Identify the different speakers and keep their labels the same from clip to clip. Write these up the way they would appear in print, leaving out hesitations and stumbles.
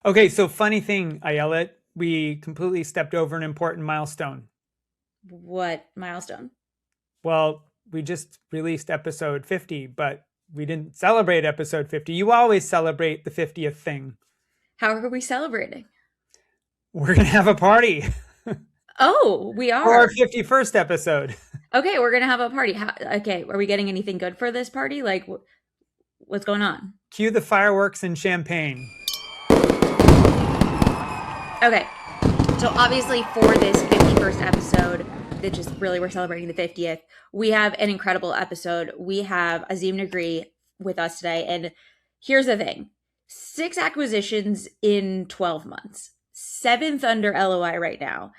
Speaker 1: Okay, so funny thing, Ayelet, we completely stepped over an important milestone.
Speaker 2: What milestone?
Speaker 1: Well, we just released episode 50, but we didn't celebrate episode 50. You always celebrate the 50th thing.
Speaker 2: How are we celebrating?
Speaker 1: We're going to have a party
Speaker 2: Oh, we
Speaker 1: for our
Speaker 2: are.
Speaker 1: 51st episode.
Speaker 2: Okay, we're gonna have a party. Okay, are we getting anything good for this party? Like, what's going on?
Speaker 1: Cue the fireworks and champagne.
Speaker 2: Okay, so obviously for this 51st episode, that just really we're celebrating the 50th, we have an incredible episode. We have Azim Nagree with us today. And here's the thing: 6 acquisitions in 12 months, seventh under LOI right now.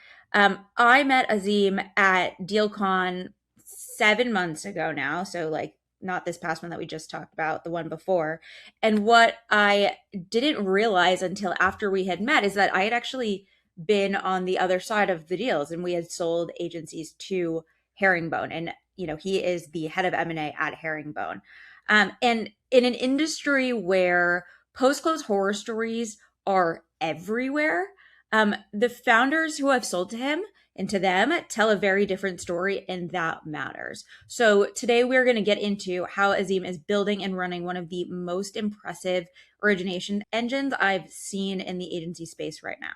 Speaker 2: I met Azim at DealCon 7 months ago now. So, like, not this past one that we just talked about, the one before. And what I didn't realize until after we had met is that I had actually been on the other side of the deals and we had sold agencies to Herringbone. And, he is the head of M&A at Herringbone. And in an industry where post-close horror stories are everywhere, the founders who have sold to him and to them tell a very different story, and that matters. So today we're going to get into how Azim is building and running one of the most impressive origination engines I've seen in the agency space right now.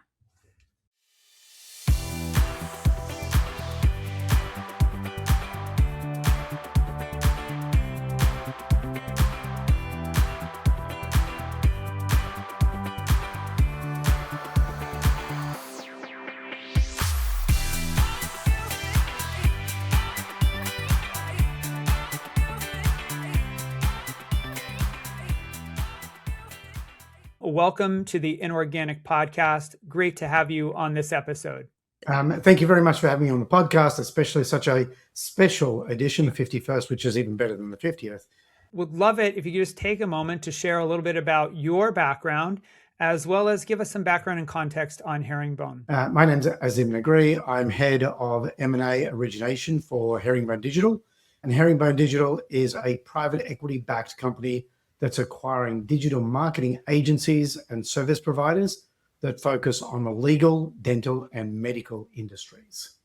Speaker 1: Welcome to the Inorganic Podcast. Great to have you on this episode.
Speaker 3: Thank you very much for having me on the podcast, especially such a special edition, the 51st, which is even better than the 50th.
Speaker 1: Would love it if you could just take a moment to share a little bit about your background, as well as give us some background and context on Herringbone.
Speaker 3: My name's Azim Nagree. I'm head of M&A Origination for Herringbone Digital. And Herringbone Digital is a private equity-backed company that's acquiring digital marketing agencies and service providers that focus on the legal, dental, and medical industries.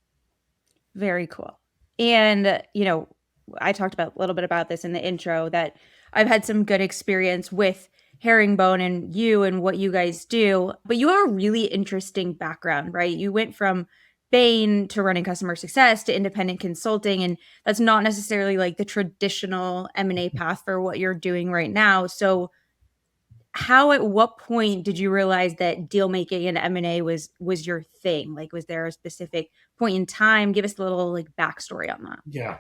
Speaker 2: Very cool. And, I talked about a little bit about this in the intro, that I've had some good experience with Herringbone and you and what you guys do, but you have a really interesting background, right? You went from Bain to running customer success to independent consulting, and that's not necessarily like the traditional M&A path for what you're doing right now. So at what point did you realize that deal making and M&A was your thing? Like, was there a specific point in time? Give us a little like backstory on that.
Speaker 3: Yeah.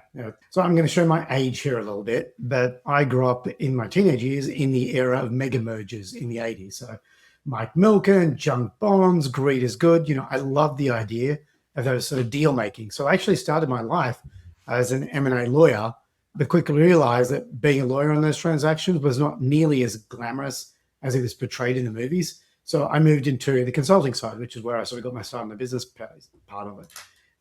Speaker 3: So I'm going to show my age here a little bit, but I grew up in my teenage years in the era of mega mergers in the 80s. So Mike Milken, junk bonds, greed is good. I love the idea of those sort of deal making. So I actually started my life as an M&A lawyer, but quickly realized that being a lawyer on those transactions was not nearly as glamorous as it was portrayed in the movies. So I moved into the consulting side, which is where I sort of got my start in the business part of it.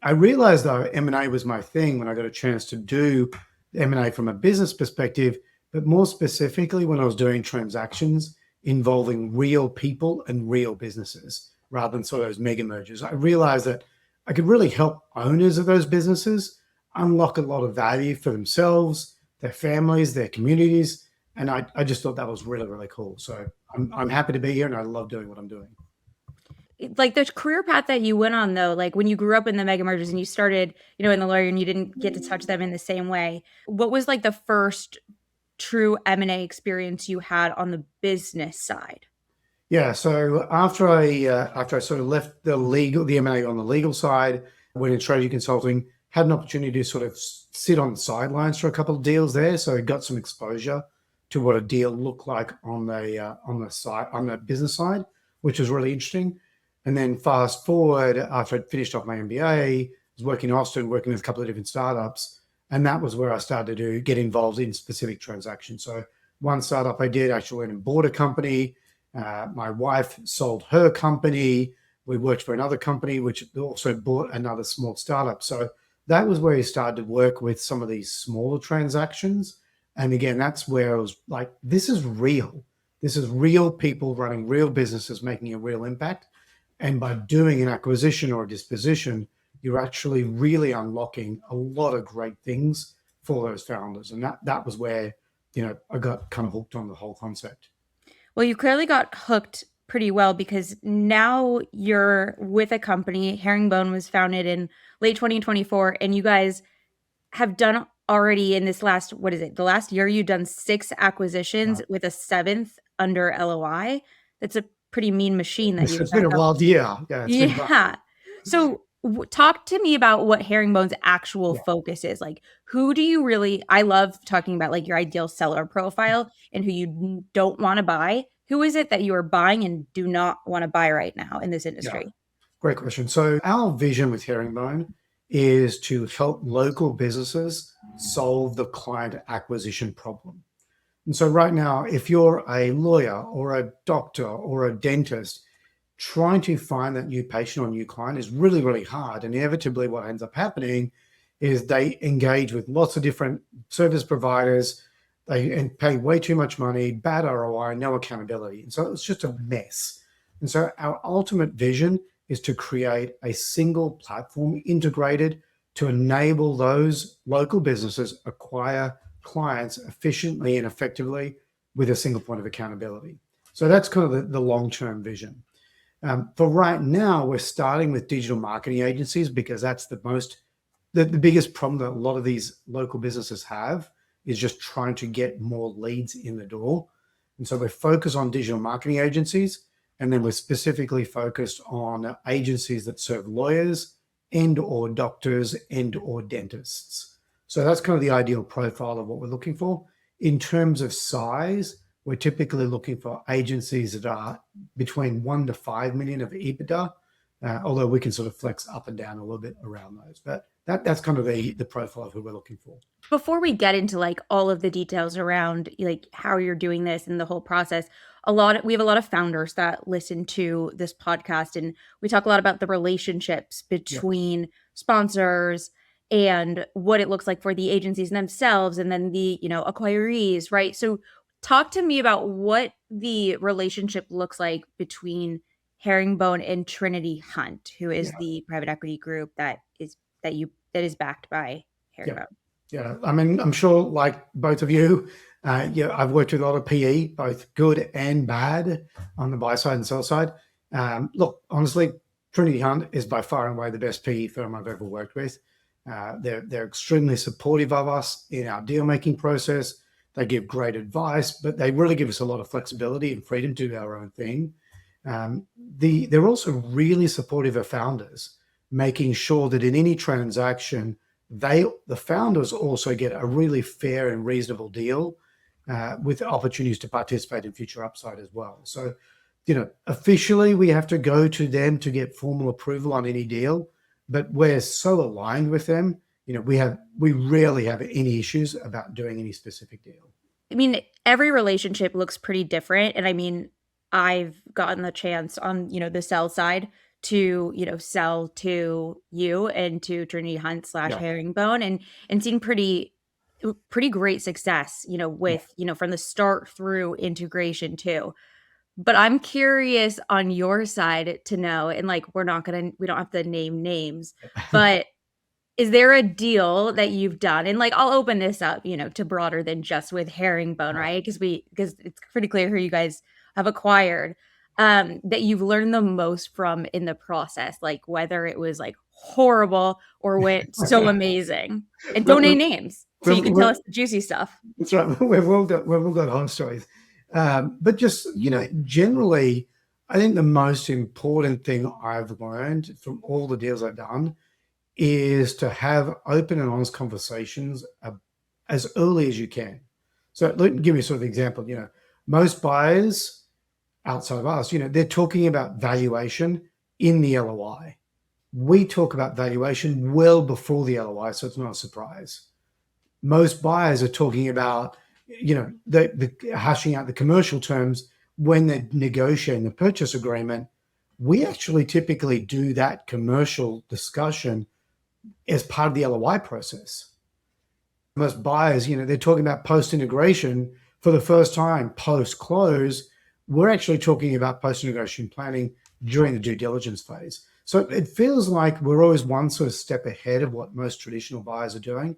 Speaker 3: I realized, though, M&A was my thing when I got a chance to do M&A from a business perspective, but more specifically when I was doing transactions involving real people and real businesses rather than sort of those mega mergers. I realized that I could really help owners of those businesses unlock a lot of value for themselves, their families, their communities. And I just thought that was really, really cool. So I'm happy to be here and I love doing what I'm doing.
Speaker 2: Like the career path that you went on, though, like when you grew up in the mega mergers and you started, in the lawyer and you didn't get to touch them in the same way, what was like the first true M&A experience you had on the business side?
Speaker 3: Yeah. So after I sort of left the M&A on the legal side, went into strategy consulting, had an opportunity to sort of sit on the sidelines for a couple of deals there. So I got some exposure to what a deal looked like on the business side, which was really interesting. And then fast forward, after I'd finished off my MBA, I was working in Austin, working with a couple of different startups. And that was where I started to get involved in specific transactions. So one startup I did actually went and bought a company. My wife sold her company. We worked for another company, which also bought another small startup. So that was where he started to work with some of these smaller transactions. And again, that's where I was like, this is real. This is real people running real businesses, making a real impact. And by doing an acquisition or a disposition, you're actually really unlocking a lot of great things for those founders. And that was where, I got kind of hooked on the whole concept.
Speaker 2: Well, you clearly got hooked pretty well because now you're with a company. Herringbone was founded in late 2024, and you guys have done already in this last, what is it? The last year, you've done 6 acquisitions with a 7th under LOI. That's a pretty mean machine that
Speaker 3: It's been a wild year. Yeah. It's been fun.
Speaker 2: Yeah. So talk to me about what Herringbone's actual focus is. Like, who do you really, I love talking about like your ideal seller profile and who you don't want to buy. Who is it that you are buying and do not want to buy right now in this industry?
Speaker 3: Yeah. Great question. So our vision with Herringbone is to help local businesses solve the client acquisition problem. And so right now, if you're a lawyer or a doctor or a dentist, trying to find that new patient or new client is really, really hard. And inevitably what ends up happening is they engage with lots of different service providers, and pay way too much money, bad ROI, no accountability. And so it's just a mess. And so our ultimate vision is to create a single platform integrated to enable those local businesses acquire clients efficiently and effectively with a single point of accountability. So that's kind of the long-term vision. For right now, we're starting with digital marketing agencies because that's the biggest problem that a lot of these local businesses have is just trying to get more leads in the door. And so we're focused on digital marketing agencies, and then we're specifically focused on agencies that serve lawyers and or doctors and or dentists. So that's kind of the ideal profile of what we're looking for. In terms of size, we're typically looking for agencies that are between 1 to 5 million of EBITDA, although we can sort of flex up and down a little bit around those. But that's kind of the profile of who we're looking for.
Speaker 2: Before we get into like all of the details around like how you're doing this and the whole process, we have a lot of founders that listen to this podcast, and we talk a lot about the relationships between sponsors and what it looks like for the agencies themselves and then the, acquirees, right? So talk to me about what the relationship looks like between Herringbone and Trinity Hunt, who is the private equity group that is backed by Herringbone.
Speaker 3: Yeah, I mean, I'm sure like both of you, I've worked with a lot of PE, both good and bad on the buy side and sell side. Look, honestly, Trinity Hunt is by far and away the best PE firm I've ever worked with. They're extremely supportive of us in our deal-making process. They give great advice, but they really give us a lot of flexibility and freedom to do our own thing. They're also really supportive of founders, making sure that in any transaction, the founders also get a really fair and reasonable deal with opportunities to participate in future upside as well. So, officially we have to go to them to get formal approval on any deal, but we're so aligned with them, we rarely have any issues about doing any specific deal.
Speaker 2: I mean, every relationship looks pretty different. And I mean, I've gotten the chance on, the sell side to, sell to you and to Trinity Hunt / Herringbone and seeing pretty great success, with, from the start through integration too. But I'm curious on your side to know, and like, we don't have to name names, but is there a deal that you've done? And like, I'll open this up, to broader than just with Herringbone, right? Because it's pretty clear who you guys have acquired, that you've learned the most from in the process, like whether it was like horrible or went so amazing. And don't name names, so you can tell us the juicy stuff.
Speaker 3: That's right. We've all got home stories. But just, generally, I think the most important thing I've learned from all the deals I've done is to have open and honest conversations as early as you can. So let me give you sort of example. Most buyers outside of us, they're talking about valuation in the LOI. We talk about valuation well before the LOI, so it's not a surprise. Most buyers are talking about, the hashing out the commercial terms when they're negotiating the purchase agreement. We actually typically do that commercial discussion as part of the LOI process. Most buyers, they're talking about post-integration for the first time, post-close, We're actually talking about post-negotiation planning during the due diligence phase. So it feels like we're always one sort of step ahead of what most traditional buyers are doing.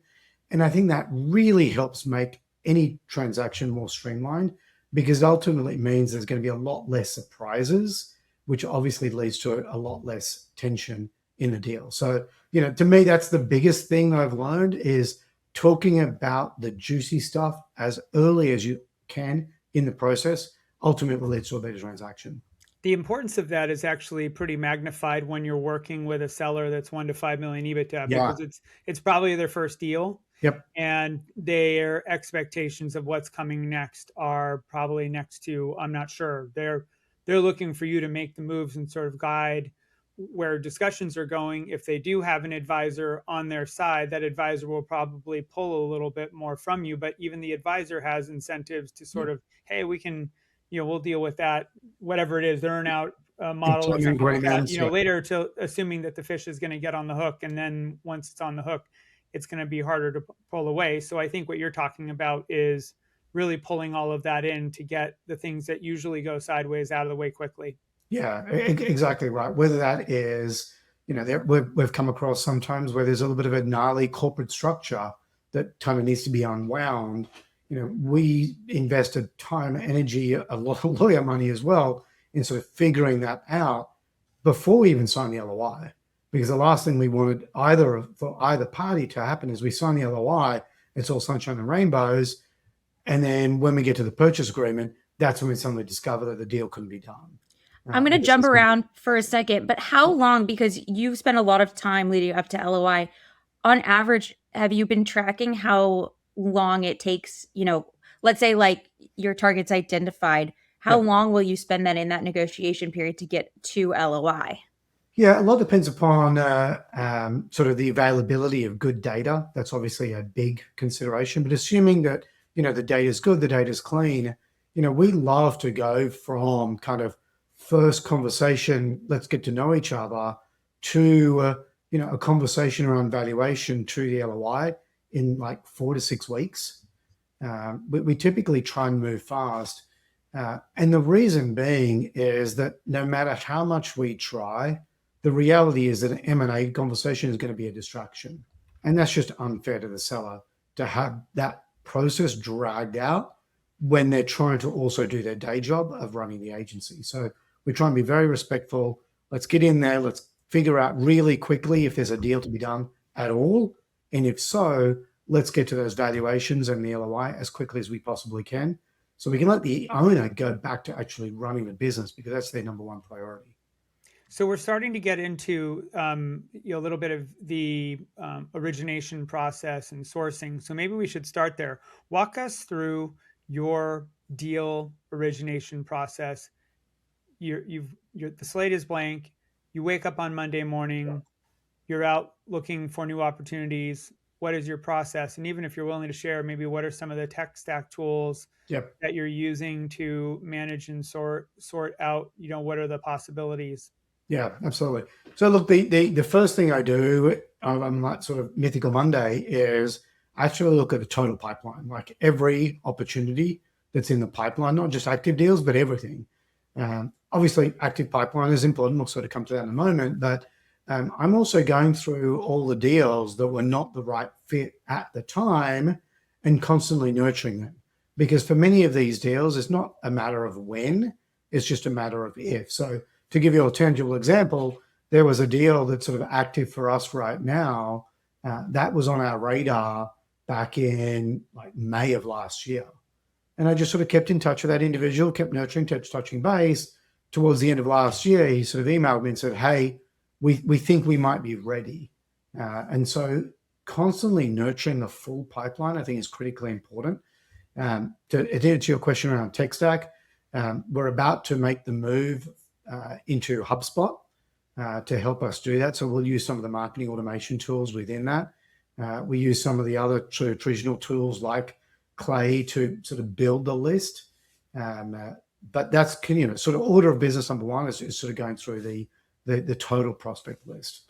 Speaker 3: And I think that really helps make any transaction more streamlined, because ultimately it means there's going to be a lot less surprises, which obviously leads to a lot less tension in the deal. So, to me, that's the biggest thing I've learned, is talking about the juicy stuff as early as you can in the process ultimately leads to a better transaction.
Speaker 1: The importance of that is actually pretty magnified when you're working with a seller that's 1 to 5 million EBITDA,
Speaker 3: Yeah.
Speaker 1: because it's probably their first deal,
Speaker 3: Yep.
Speaker 1: and their expectations of what's coming next are probably next to, I'm not sure. They're looking for you to make the moves and sort of guide where discussions are going. If they do have an advisor on their side, that advisor will probably pull a little bit more from you, but even the advisor has incentives to sort of, hey, we can, we'll deal with that, whatever it is, the earn out model or
Speaker 3: Employment
Speaker 1: something like that,
Speaker 3: agreements. Yeah.
Speaker 1: later, to assuming that the fish is going to get on the hook. And then once it's on the hook, it's going to be harder to pull away. So I think what you're talking about is really pulling all of that in to get the things that usually go sideways out of the way quickly.
Speaker 3: Yeah, exactly right. Whether that is, we've come across sometimes where there's a little bit of a gnarly corporate structure that kind of needs to be unwound. We invested time, energy, a lot of lawyer money as well in sort of figuring that out before we even signed the LOI. Because the last thing we wanted for either party to happen is we sign the LOI, it's all sunshine and rainbows. And then when we get to the purchase agreement, that's when we suddenly discover that the deal couldn't be done.
Speaker 2: I'm going to jump around for a second, but how long, because you've spent a lot of time leading up to LOI, on average, have you been tracking how long it takes, let's say like your target's identified, how long will you spend then in that negotiation period to get to LOI?
Speaker 3: Yeah, a lot depends upon sort of the availability of good data. That's obviously a big consideration. But assuming that, the data is good, the data is clean, we love to go from kind of first conversation, let's get to know each other, to, a conversation around valuation to the LOI in like 4 to 6 weeks. We typically try and move fast. And the reason being is that no matter how much we try, the reality is that an M&A conversation is going to be a distraction. And that's just unfair to the seller to have that process dragged out when they're trying to also do their day job of running the agency. So we try and be very respectful. Let's get in there. Let's figure out really quickly if there's a deal to be done at all. And if so, let's get to those valuations and the LOI as quickly as we possibly can, so we can let the owner go back to actually running the business, because that's their number one priority.
Speaker 1: So we're starting to get into a little bit of the origination process and sourcing. So maybe we should start there. Walk us through your deal origination process. The slate is blank. You wake up on Monday morning. You're out looking for new opportunities. What is your process? And even if you're willing to share, maybe what are some of the tech stack tools that you're using to manage and sort out, what are the possibilities?
Speaker 3: Yeah, absolutely. So look, the first thing I do on that sort of mythical Monday is I actually look at the total pipeline, like every opportunity that's in the pipeline, not just active deals, but everything. Obviously, active pipeline is important. We'll sort of come to that in a moment, but I'm also going through all the deals that were not the right fit at the time and constantly nurturing them. Because for many of these deals, it's not a matter of when, it's just a matter of if. So to give you a tangible example, there was a deal that's sort of active for us right now that was on our radar back in like May of last year. And I just sort of kept in touch with that individual, kept nurturing, kept touching base. Towards the end of last year, he sort of emailed me and said, hey, we think we might be ready. And so constantly nurturing the full pipeline, I think, is critically important. To answer your question around tech stack, we're about to make the move into HubSpot to help us do that. So we'll use some of the marketing automation tools within that. We use some of the other traditional tools like Clay to sort of build the list. But that's, sort of order of business number one is sort of going through the total prospect list.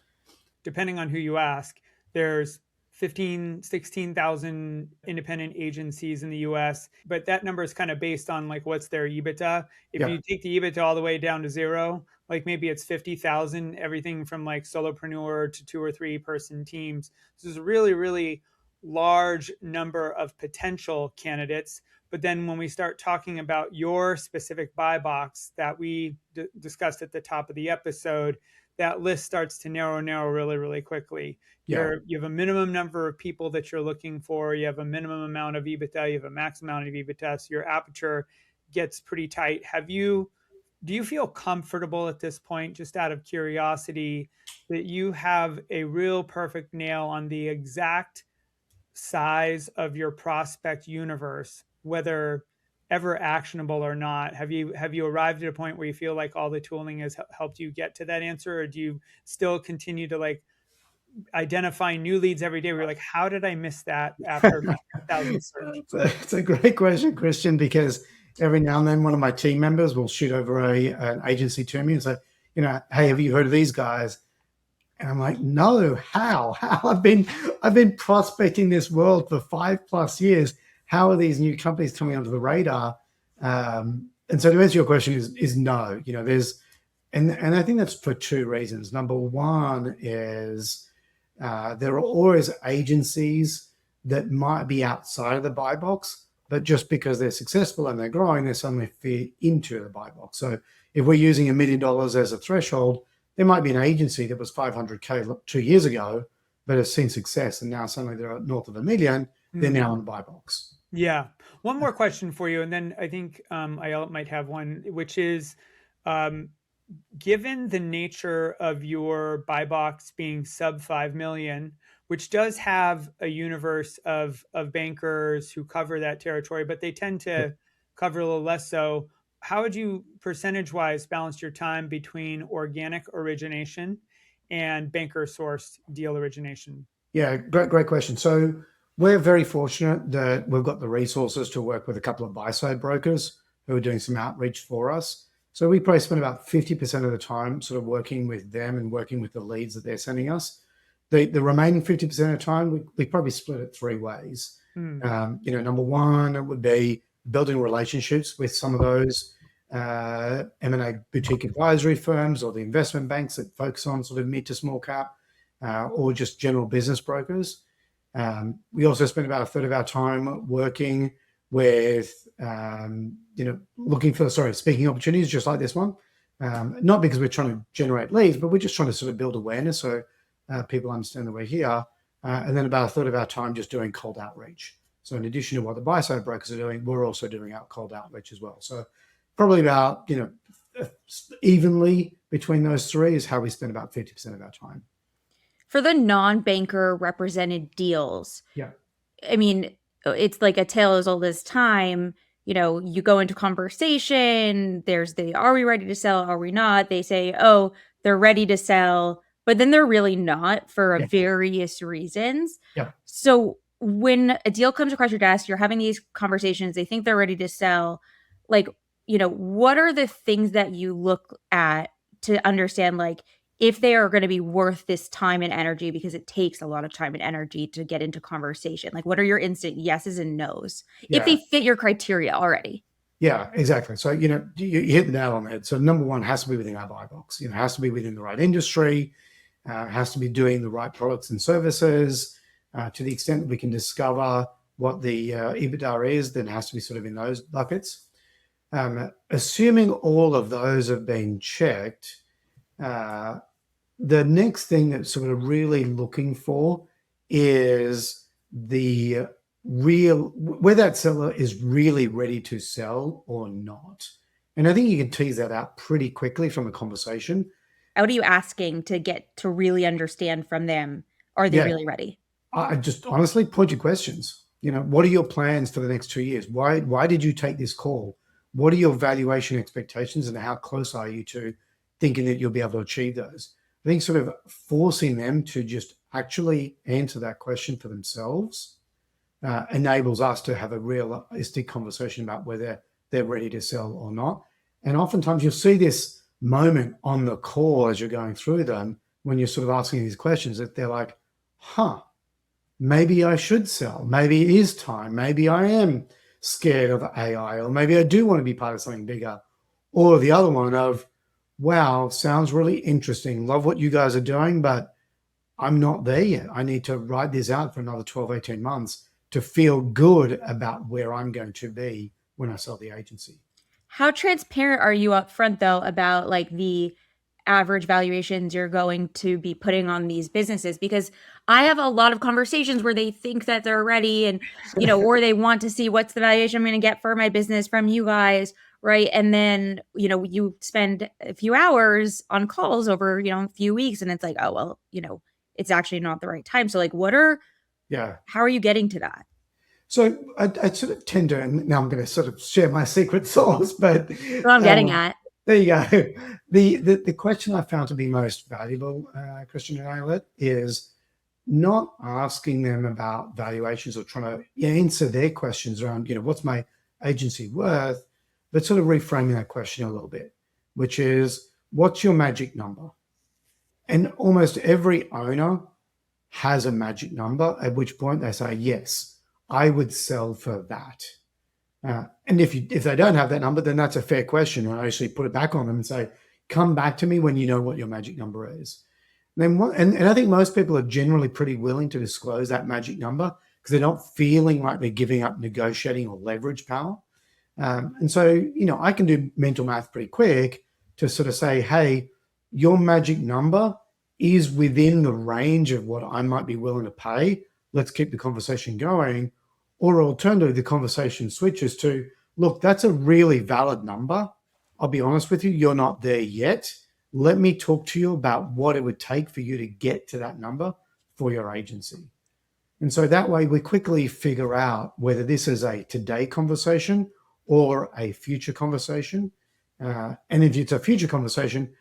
Speaker 1: Depending on who you ask, there's 15, 16,000 independent agencies in the US, but that number is kind of based on like what's their EBITDA. If
Speaker 3: Yeah.
Speaker 1: you take the EBITDA all the way down to zero, like maybe it's 50,000, everything from like solopreneur to 2 or 3 person teams. So there's a really, really large number of potential candidates. But then when we start talking about your specific buy box that we discussed at the top of the episode, that list starts to narrow really, really quickly.
Speaker 3: Yeah.
Speaker 1: You have a minimum number of people that you're looking for. You have a minimum amount of EBITDA. You have a max amount of EBITDA. So your aperture gets pretty tight. Do you feel comfortable at this point, just out of curiosity, that you have a real perfect nail on the exact size of your prospect universe, whether ever actionable or not? Have you arrived at a point where you feel like all the tooling has helped you get to that answer, or do you still continue to like identify new leads every day where you're like, how did I miss that after my 10,000 search?
Speaker 3: It's a great question, Christian, because every now and then one of my team members will shoot over an agency to me and say, hey, have you heard of these guys? And I'm like, no, how? I've been prospecting this world for 5+ years. How are these new companies coming onto the radar? And so to answer your question is no. And I think that's for 2 reasons. Number one is there are always agencies that might be outside of the buy box, but just because they're successful and they're growing, they suddenly fit into the buy box. So if we're using $1 million as a threshold, there might be an agency that was 500K 2 years ago, but has seen success, and now suddenly they're north of $1 million. They're now in the buy box.
Speaker 1: Yeah. One more question for you, and then I think I might have one, which is, um, given the nature of your buy box being sub 5 million, which does have a universe of bankers who cover that territory, but they tend to cover a little less so. How would you percentage wise balance your time between organic origination and banker sourced deal origination?
Speaker 3: Yeah, great question. So we're very fortunate that we've got the resources to work with a couple of buy-side brokers who are doing some outreach for us. So we probably spend about 50% of the time sort of working with them and working with the leads that they're sending us. The remaining 50% of the time, we probably split it 3 ways. Number one, it would be building relationships with some of those M&A boutique advisory firms or the investment banks that focus on sort of mid to small cap, or just general business brokers. We also spend about a third of our time working with, looking for, speaking opportunities just like this one. Not because we're trying to generate leads, but we're just trying to sort of build awareness so people understand that we're here. And then about a third of our time just doing cold outreach. So in addition to what the buy side brokers are doing, we're also doing cold outreach as well. So probably about, evenly between those three is how we spend about 50% of our time.
Speaker 2: For the non-banker represented deals,
Speaker 3: Yeah.
Speaker 2: I mean, it's like a tale as old as time. You go into conversation, there's are we ready to sell? Are we not? They say, oh, they're ready to sell, but then they're really not for
Speaker 3: Yeah.
Speaker 2: various reasons.
Speaker 3: Yeah.
Speaker 2: So when a deal comes across your desk, you're having these conversations, they think they're ready to sell. Like, what are the things that you look at to understand, like, if they are going to be worth this time and energy, because it takes a lot of time and energy to get into conversation? Like, what are your instant yeses and nos if they fit your criteria already?
Speaker 3: Yeah, exactly. So, you hit the nail on the head. So number one has to be within our buy box. It has to be within the right industry. Has to be doing the right products and services. To the extent that we can discover what the EBITDA is, then it has to be sort of in those buckets. Assuming all of those have been checked, the next thing that sort of really looking for is the where that seller is really ready to sell or not. And I think you can tease that out pretty quickly from a conversation.
Speaker 2: What are you asking to get to really understand from them? Are they really ready?
Speaker 3: I just honestly pointed questions. What are your plans for the next 2 years? Why did you take this call? What are your valuation expectations, and how close are you to thinking that you'll be able to achieve those? I think sort of forcing them to just actually answer that question for themselves enables us to have a realistic conversation about whether they're ready to sell or not. And oftentimes you'll see this moment on the call as you're going through them when you're sort of asking these questions, that they're like, maybe I should sell. Maybe it is time. Maybe I am scared of AI, or maybe I do want to be part of something bigger. Or the other one of, wow, sounds really interesting. Love what you guys are doing, but I'm not there yet. I need to write this out for another 12, 18 months to feel good about where I'm going to be when I sell the agency.
Speaker 2: How transparent are you up front though about like the average valuations you're going to be putting on these businesses? Because I have a lot of conversations where they think that they're ready and, or they want to see what's the valuation I'm going to get for my business from you guys, right? And then, you spend a few hours on calls over, a few weeks and it's like, oh, well, it's actually not the right time. So like
Speaker 3: Yeah.
Speaker 2: how are you getting to that?
Speaker 3: So I sort of tend to, and now I'm going to sort of share my secret sauce, but
Speaker 2: That's what I'm getting at.
Speaker 3: there you go. The question I found to be most valuable, Christian and Ayelet, is not asking them about valuations or trying to answer their questions around, what's my agency worth, but sort of reframing that question a little bit, which is, what's your magic number? And almost every owner has a magic number, at which point they say, yes, I would sell for that. And if they don't have that number, then that's a fair question. I actually put it back on them and say, come back to me when you know what your magic number is. And then and I think most people are generally pretty willing to disclose that magic number because they're not feeling like they're giving up negotiating or leverage power. And so, I can do mental math pretty quick to sort of say, hey, your magic number is within the range of what I might be willing to pay. Let's keep the conversation going. Or alternatively, the conversation switches to, look, that's a really valid number. I'll be honest with you, you're not there yet. Let me talk to you about what it would take for you to get to that number for your agency. And so that way we quickly figure out whether this is a today conversation or a future conversation. And if it's a future conversation,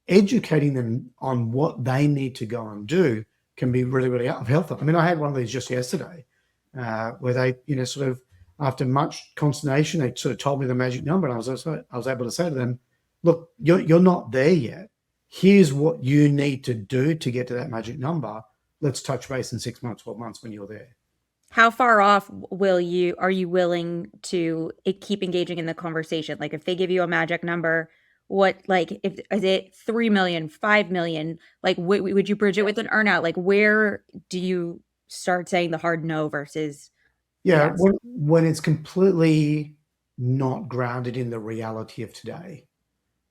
Speaker 3: educating them on what they need to go and do can be really, really helpful. I mean, I had one of these just yesterday where they, sort of after much consternation, they sort of told me the magic number, and I was able to say to them, look, you're not there yet. Here's what you need to do to get to that magic number. Let's touch base in 6 months, 12 months when you're there.
Speaker 2: How far off are you willing to keep engaging in the conversation? Like if they give you a magic number, is it 3 million, 5 million? Like would you bridge it with an earnout? Like where do you start saying the hard no versus
Speaker 3: yes?
Speaker 2: Yeah.
Speaker 3: When it's completely not grounded in the reality of today.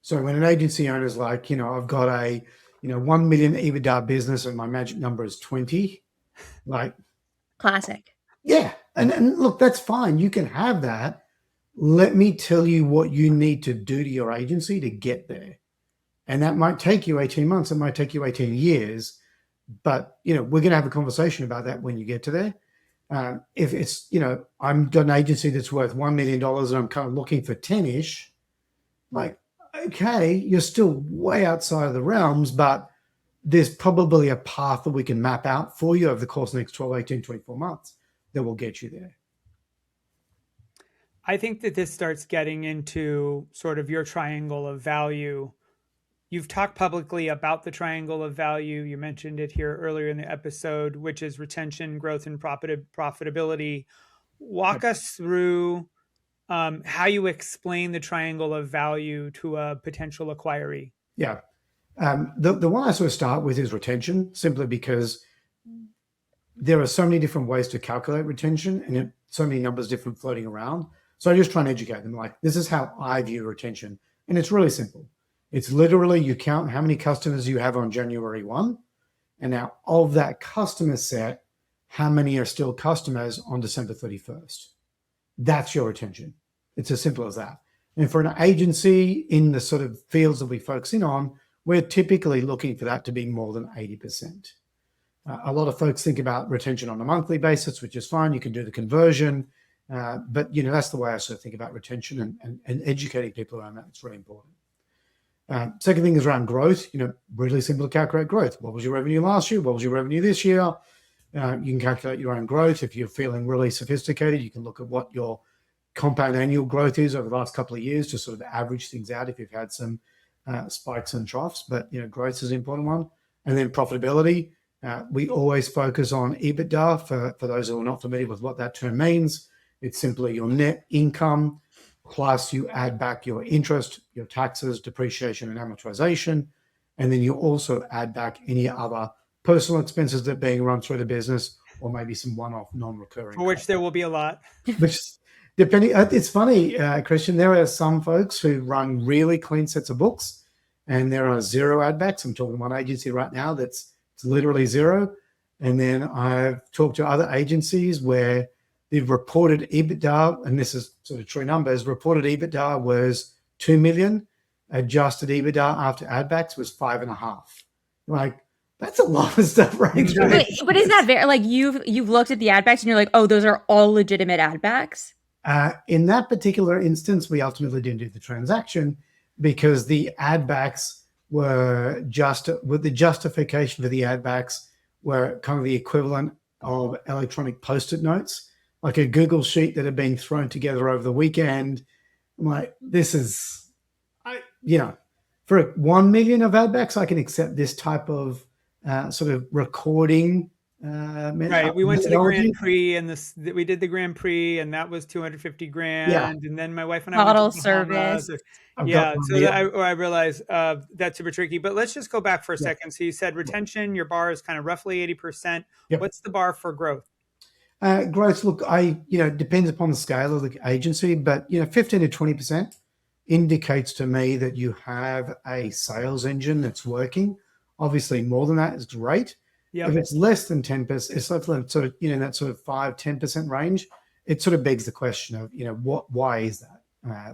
Speaker 3: So when an agency owner is like, I've got a, 1 million EBITDA business and my magic number is 20, like
Speaker 2: classic.
Speaker 3: Yeah. And look, that's fine. You can have that. Let me tell you what you need to do to your agency to get there. And that might take you 18 months. It might take you 18 years. But, we're going to have a conversation about that when you get to there. If it's, I'm got an agency that's worth $1 million and I'm kind of looking for 10-ish, like, okay, you're still way outside of the realms, but there's probably a path that we can map out for you over the course of the next 12, 18, 24 months that will get you there.
Speaker 1: I think that this starts getting into sort of your triangle of value. You've talked publicly about the triangle of value. You mentioned it here earlier in the episode, which is retention, growth, and profitability. Walk us through how you explain the triangle of value to a potential acquiree.
Speaker 3: Yeah. The one I sort of start with is retention, simply because there are so many different ways to calculate retention and so many numbers different floating around. So I just try and educate them. Like, this is how I view retention. And it's really simple. It's literally you count how many customers you have on January 1. And now of that customer set, how many are still customers on December 31st? That's your retention. It's as simple as that. And for an agency in the sort of fields that we focus in on, we're typically looking for that to be more than 80%. A lot of folks think about retention on a monthly basis, which is fine. You can do the conversion. But, that's the way I sort of think about retention and educating people around that. It's really important. Second thing is around growth. Really simple to calculate growth. What was your revenue last year? What was your revenue this year? You can calculate your own growth. If you're feeling really sophisticated, you can look at what your compound annual growth is over the last couple of years to sort of average things out if you've had some spikes and troughs. But, growth is an important one. And then profitability. We always focus on EBITDA. For those who are not familiar with what that term means, it's simply your net income plus you add back your interest, your taxes, depreciation, and amortization. And then you also add back any other personal expenses that are being run through the business, or maybe some one-off non-recurring
Speaker 1: For which
Speaker 3: costs.
Speaker 1: there will be a lot.
Speaker 3: Which, depending, it's funny, Christian, there are some folks who run really clean sets of books, and there are zero add backs. I'm talking to one agency right now that's it's literally zero. And then I've talked to other agencies where they've reported EBITDA, and this is sort of true numbers, reported EBITDA was 2 million, adjusted EBITDA after add backs was 5.5. Like, that's a lot of stuff right there.
Speaker 2: But is that very like you've looked at the ad backs and you're like, oh, those are all legitimate ad backs?
Speaker 3: In that particular instance, we ultimately didn't do the transaction because the ad backs were just with the justification for the ad backs were kind of the equivalent of electronic post-it notes, like a Google sheet that had been thrown together over the weekend. I'm like, this is, for 1 million of ad backs, I can accept this type of sort of recording.
Speaker 1: Right. We went to the Grand Prix and we did the Grand Prix and that was 250 grand.
Speaker 3: Yeah.
Speaker 1: And then my wife and I went
Speaker 2: Bottle
Speaker 1: to the Bahamas.
Speaker 2: service.
Speaker 1: I realized that's super tricky. But let's just go back for a second. So you said retention, your bar is kind of roughly 80%.
Speaker 3: Yep.
Speaker 1: What's the bar for growth?
Speaker 3: Growth, look, depends upon the scale of the agency, but 15 to 20% indicates to me that you have a sales engine that's working. Obviously, more than that is great. Yep. If it's less than 10%, it's sort of in that sort of 5-10% range. It sort of begs the question of why is that?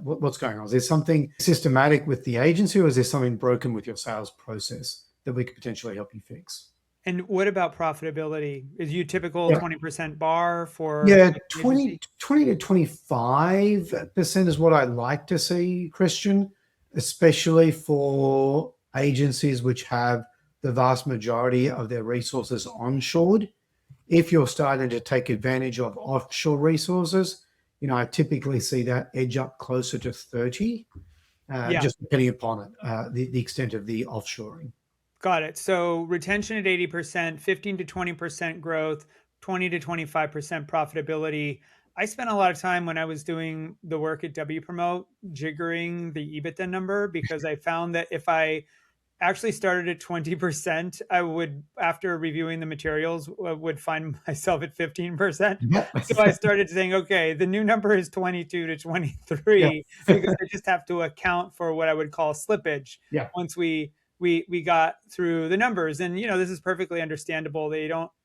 Speaker 3: What's going on? Is there something systematic with the agency, or is there something broken with your sales process that we could potentially help you fix?
Speaker 1: And what about profitability? Is you typical 20% bar for
Speaker 3: 20 to 25% is what I like to see, Christian, especially for agencies which have the vast majority of their resources onshored. If you're starting to take advantage of offshore resources, I typically see that edge up closer to 30, just depending upon it, the extent of the offshoring.
Speaker 1: Got it. So retention at 80%, 15 to 20% growth, 20 to 25% profitability. I spent a lot of time when I was doing the work at W Promote jiggering the EBITDA number because I found that if I actually started at 20%, I would, after reviewing the materials, would find myself at 15%. So I started saying, okay, the new number is 22 to 23 because I just have to account for what I would call slippage once we got through the numbers. And, this is perfectly understandable.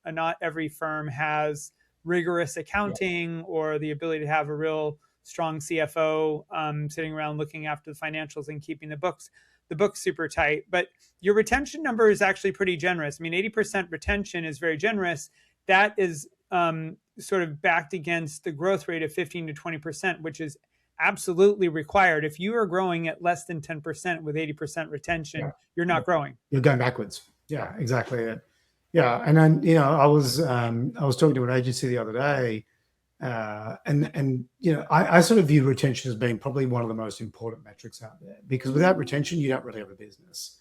Speaker 1: Not every firm has rigorous accounting or the ability to have a real strong CFO sitting around looking after the financials and keeping the books super tight. But your retention number is actually pretty generous. I mean, 80% retention is very generous. That is sort of backed against the growth rate of 15 to 20%, which is absolutely required. If you are growing at less than 10% with 80% retention, you're not growing.
Speaker 3: You're going backwards. Yeah, exactly. Yeah. And then, I was talking to an agency the other day, I sort of view retention as being probably one of the most important metrics out there, because without retention, you don't really have a business.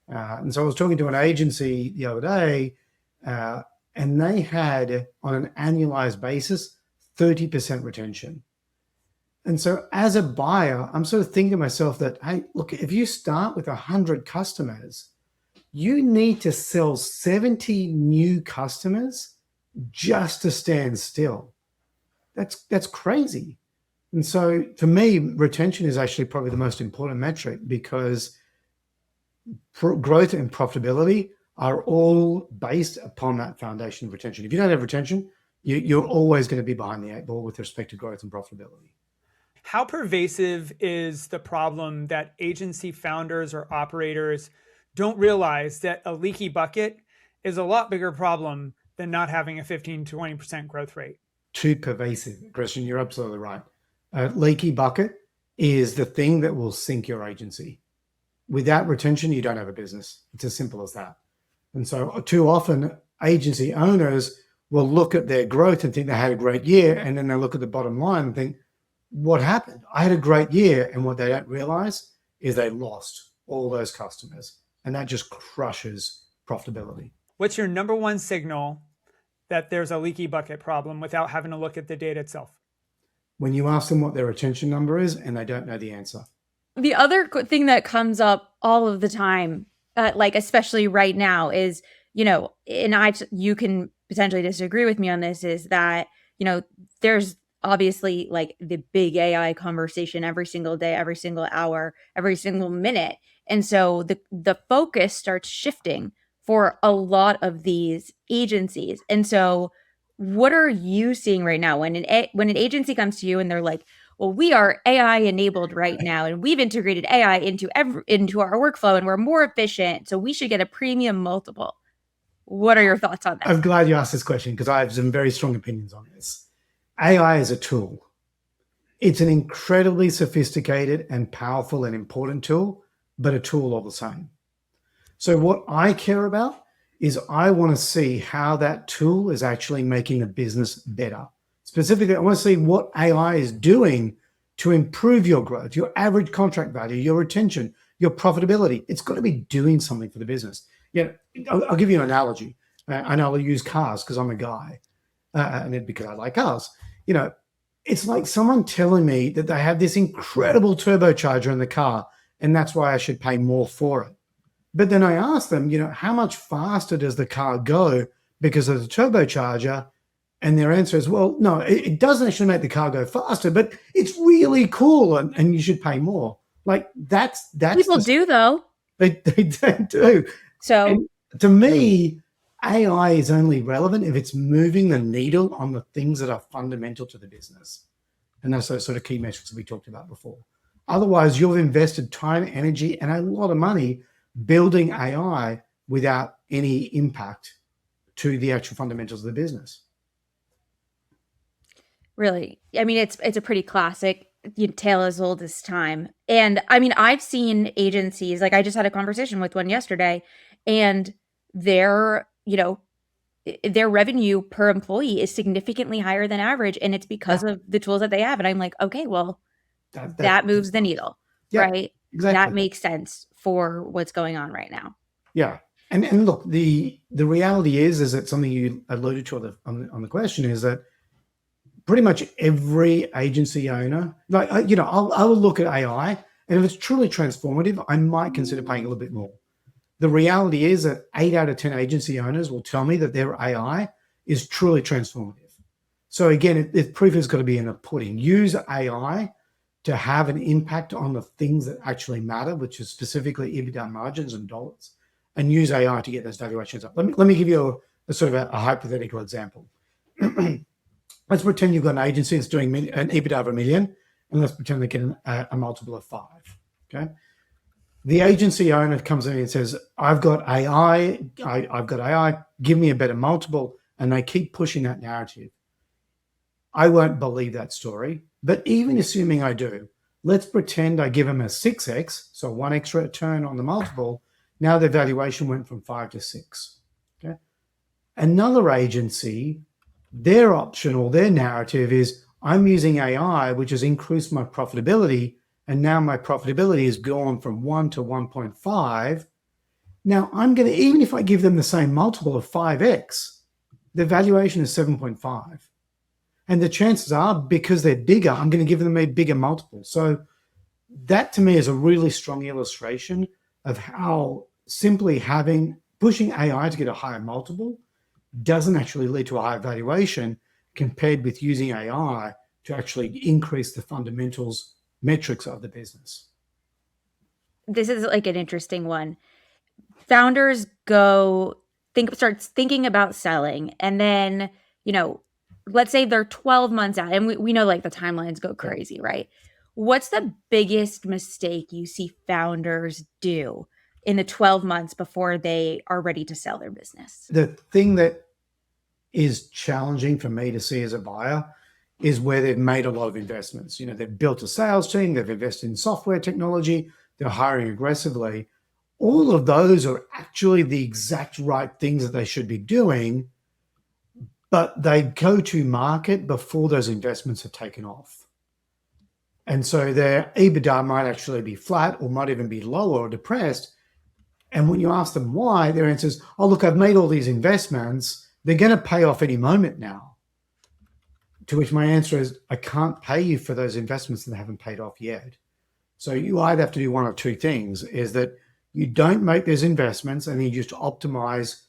Speaker 3: And so I was talking to an agency the other day, and they had, on an annualized basis, 30% retention. And so as a buyer, I'm sort of thinking to myself that, hey, look, if you start with 100 customers, you need to sell 70 new customers just to stand still. That's crazy. And so for me, retention is actually probably the most important metric, because growth and profitability are all based upon that foundation of retention. If you don't have retention, you're always going to be behind the eight ball with respect to growth and profitability.
Speaker 1: How pervasive is the problem that agency founders or operators don't realize that a leaky bucket is a lot bigger problem than not having a 15 to 20% growth rate?
Speaker 3: Too pervasive, Christian. You're absolutely right. A leaky bucket is the thing that will sink your agency. Without retention, you don't have a business. It's as simple as that. And so too often, agency owners will look at their growth and think they had a great year, and then they look at the bottom line and think, what happened? I had a great year. And what they don't realize is they lost all those customers, and that just crushes profitability.
Speaker 1: What's your number one signal that there's a leaky bucket problem without having to look at the data itself?
Speaker 3: When you ask them what their retention number is and they don't know the answer.
Speaker 2: The other thing that comes up all of the time, like especially right now, is and you can potentially disagree with me on this, is that there's obviously like the big AI conversation every single day, every single hour, every single minute, and so the focus starts shifting for a lot of these agencies. And so, what are you seeing right now when an agency comes to you and they're like, well, we are AI enabled right now, and we've integrated AI into our workflow, and we're more efficient, so we should get a premium multiple. What are your thoughts on that?
Speaker 3: I'm glad you asked this question because I have some very strong opinions on this. AI is a tool. It's an incredibly sophisticated and powerful and important tool, but a tool all the same. So what I care about is I want to see how that tool is actually making the business better. Specifically, I want to see what AI is doing to improve your growth, your average contract value, your retention, your profitability. It's got to be doing something for the business. Yeah, I'll give you an analogy. I know I'll use cars because I'm a guy, and because I like cars. It's like someone telling me that they have this incredible turbocharger in the car, and that's why I should pay more for it. But then I ask them, how much faster does the car go because of the turbocharger? And their answer is, well, no, it doesn't actually make the car go faster, but it's really cool, and you should pay more. Like that's
Speaker 2: people do though.
Speaker 3: They do.
Speaker 2: So
Speaker 3: and to me, AI is only relevant if it's moving the needle on the things that are fundamental to the business. And that's those sort of key metrics that we talked about before. Otherwise, you've invested time, energy, and a lot of money building AI without any impact to the actual fundamentals of the business.
Speaker 2: Really, I mean, it's a pretty classic tale as old as time. And I mean, I've seen agencies, like I just had a conversation with one yesterday, and their revenue per employee is significantly higher than average, and it's because of the tools that they have. And I'm like, okay, well, that moves the needle, right?
Speaker 3: Exactly.
Speaker 2: That makes sense for what's going on right now.
Speaker 3: Yeah. And look, the reality is that something you alluded to on the question is that pretty much every agency owner, like, I will look at AI, and if it's truly transformative, I might consider paying a little bit more. The reality is that 8 out of 10 agency owners will tell me that their AI is truly transformative. So again, the proof has got to be in the pudding. Use AI to have an impact on the things that actually matter, which is specifically EBITDA margins and dollars, and use AI to get those valuations up. Let me give you a sort of a hypothetical example. Let's pretend you've got an agency that's doing an EBITDA of $1 million, and let's pretend they get a multiple of 5. Okay. The agency owner comes in and says, I've got AI, give me a better multiple, and they keep pushing that narrative. I won't believe that story, but even assuming I do, let's pretend I give them a 6x, so 1 extra turn on the multiple. Now their valuation went from 5 to 6. Okay. Another agency, their option or their narrative is, I'm using AI, which has increased my profitability, and now my profitability has gone from 1 to 1.5. Now I'm going to, even if I give them the same multiple of 5x, the valuation is 7.5. And the chances are, because they're bigger, I'm going to give them a bigger multiple. So that to me is a really strong illustration of how simply pushing AI to get a higher multiple doesn't actually lead to a higher valuation compared with using AI to actually increase the fundamentals metrics of the business.
Speaker 2: This is like an interesting one. Founders start thinking about selling, and then, let's say they're 12 months out, and we know like the timelines go crazy, right? What's the biggest mistake you see founders do in the 12 months before they are ready to sell their business?
Speaker 3: The thing that is challenging for me to see as a buyer is where they've made a lot of investments. They've built a sales team, they've invested in software technology, they're hiring aggressively. All of those are actually the exact right things that they should be doing, but they go to market before those investments have taken off. And so their EBITDA might actually be flat or might even be lower or depressed And when you ask them why, their answer is, oh, look, I've made all these investments. They're going to pay off any moment now. To which my answer is, I can't pay you for those investments that haven't paid off yet. So you either have to do one of two things, is that you don't make those investments and you just optimize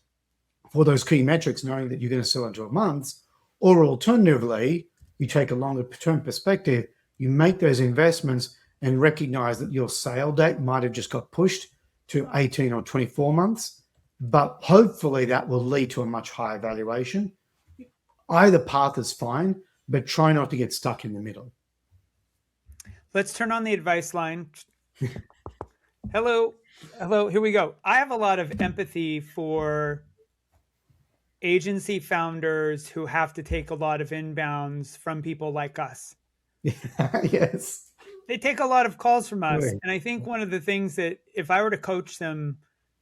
Speaker 3: for those key metrics, knowing that you're going to sell in 12 months, or alternatively, you take a longer term perspective, you make those investments and recognize that your sale date might have just got pushed to 18 or 24 months, but hopefully that will lead to a much higher valuation. Either path is fine, but try not to get stuck in the middle.
Speaker 1: Let's turn on the advice line. Hello. Hello. Here we go. I have a lot of empathy for agency founders who have to take a lot of inbounds from people like us.
Speaker 3: Yes.
Speaker 1: They take a lot of calls from us.
Speaker 3: Right.
Speaker 1: And I think one of the things that if I were to coach them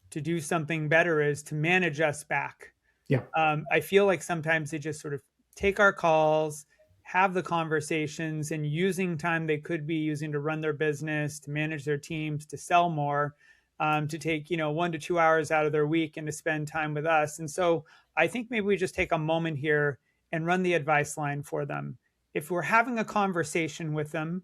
Speaker 1: to do something better is to manage us back.
Speaker 3: Yeah.
Speaker 1: I feel like sometimes they just sort of take our calls, have the conversations, and using time they could be using to run their business, to manage their teams, to sell more, to take 1 to 2 hours out of their week and to spend time with us. And so I think maybe we just take a moment here and run the advice line for them. If we're having a conversation with them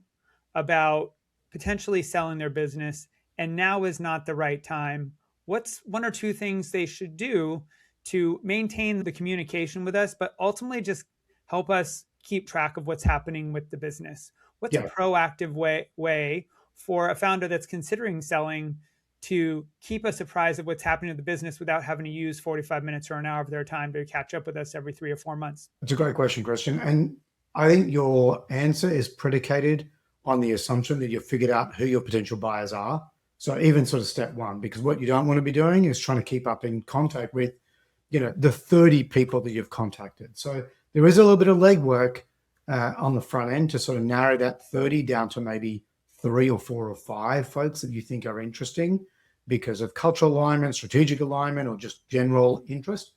Speaker 1: about potentially selling their business and now is not the right time, what's one or two things they should do to maintain the communication with us, but ultimately just help us keep track of what's happening with the business? What's a
Speaker 3: Yeah.
Speaker 1: proactive way for a founder that's considering selling to keep us apprised of what's happening to the business without having to use 45 minutes or an hour of their time to catch up with us every 3 or 4 months?
Speaker 3: It's a great question, Christian. And I think your answer is predicated on the assumption that you've figured out who your potential buyers are. So even sort of step one, because what you don't want to be doing is trying to keep up in contact with, the 30 people that you've contacted. So there is a little bit of legwork on the front end to sort of narrow that 30 down to maybe 3 or 4 or 5 folks that you think are interesting because of cultural alignment, strategic alignment, or just general interest.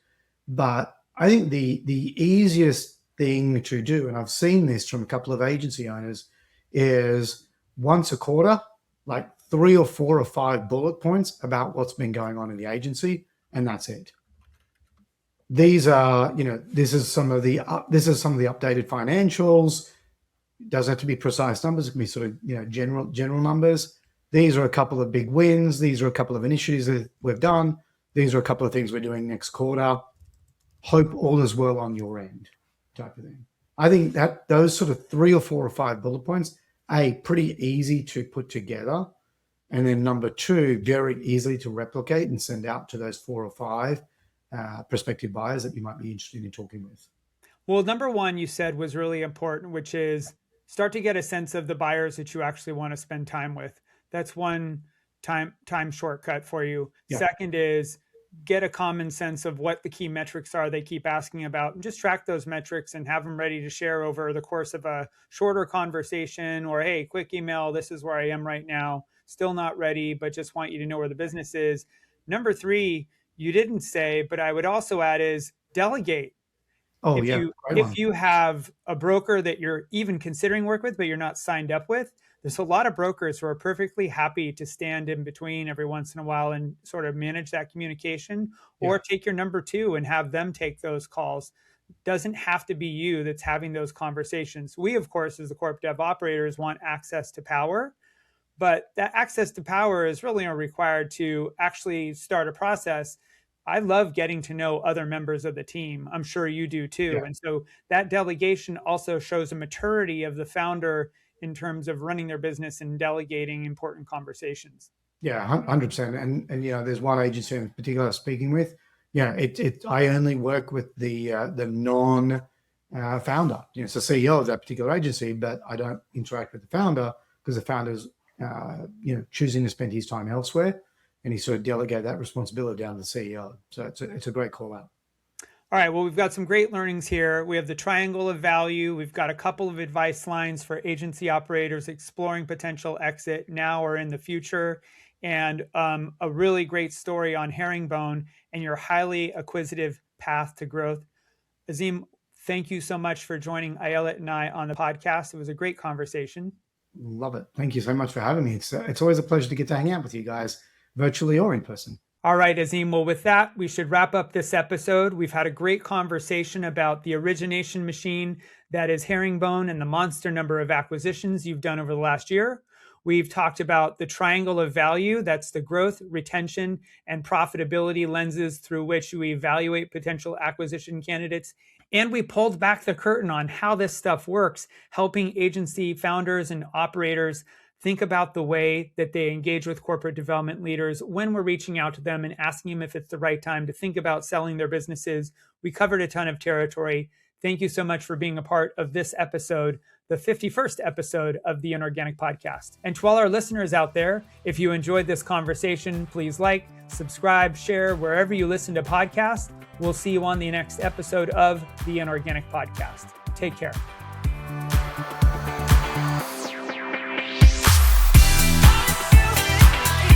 Speaker 3: But I think the easiest thing to do, and I've seen this from a couple of agency owners, is once a quarter, like 3 or 4 or 5 bullet points about what's been going on in the agency, and that's it. These are, this is some of the updated financials. It doesn't have to be precise numbers. It can be sort of, general numbers. These are a couple of big wins. These are a couple of initiatives that we've done. These are a couple of things we're doing next quarter. Hope all is well on your end, type of thing. I think that those sort of 3 or 4 or 5 bullet points, pretty easy to put together. And then number 2, very easily to replicate and send out to those 4 or 5 prospective buyers that you might be interested in talking with.
Speaker 1: Well, number 1 you said was really important, which is start to get a sense of the buyers that you actually want to spend time with. That's one time shortcut for you.
Speaker 3: Yeah.
Speaker 1: Second is get a common sense of what the key metrics are they keep asking about, and just track those metrics and have them ready to share over the course of a shorter conversation, or, hey, quick email, this is where I am right now, still not ready, but just want you to know where the business is. Number 3, you didn't say, but I would also add, is delegate.
Speaker 3: Oh,
Speaker 1: If you have a broker that you're even considering work with, but you're not signed up with, there's a lot of brokers who are perfectly happy to stand in between every once in a while and sort of manage that communication, or take your number 2 and have them take those calls. Doesn't have to be you that's having those conversations. We, of course, as the corp dev operators, want access to power, but that access to power is really required to actually start a process. I love getting to know other members of the team. I'm sure you do too.
Speaker 3: Yeah.
Speaker 1: And so that delegation also shows a maturity of the founder in terms of running their business and delegating important conversations.
Speaker 3: Yeah, 100%. And there's one agency in particular I'm speaking with. Yeah, I only work with the non founder. It's the CEO of that particular agency, but I don't interact with the founder because the founder's choosing to spend his time elsewhere, and he sort of delegated that responsibility down to the CEO. So it's a great call out.
Speaker 1: All right, well, we've got some great learnings here. We have the triangle of value. We've got a couple of advice lines for agency operators exploring potential exit now or in the future, and a really great story on Herringbone and your highly acquisitive path to growth. Azim, thank you so much for joining Ayelet and I on the podcast. It was a great conversation.
Speaker 3: Love it. Thank you so much for having me. It's always a pleasure to get to hang out with you guys, virtually or in person.
Speaker 1: All right, Azim. Well, with that, we should wrap up this episode. We've had a great conversation about the origination machine that is Herringbone and the monster number of acquisitions you've done over the last year. We've talked about the triangle of value. That's the growth, retention, and profitability lenses through which we evaluate potential acquisition candidates. And we pulled back the curtain on how this stuff works, helping agency founders and operators think about the way that they engage with corporate development leaders when we're reaching out to them and asking them if it's the right time to think about selling their businesses. We covered a ton of territory. Thank you so much for being a part of this episode, the 51st episode of the Inorganic Podcast. And to all our listeners out there, if you enjoyed this conversation, please like, subscribe, share wherever you listen to podcasts. We'll see you on the next episode of the Inorganic Podcast. Take care.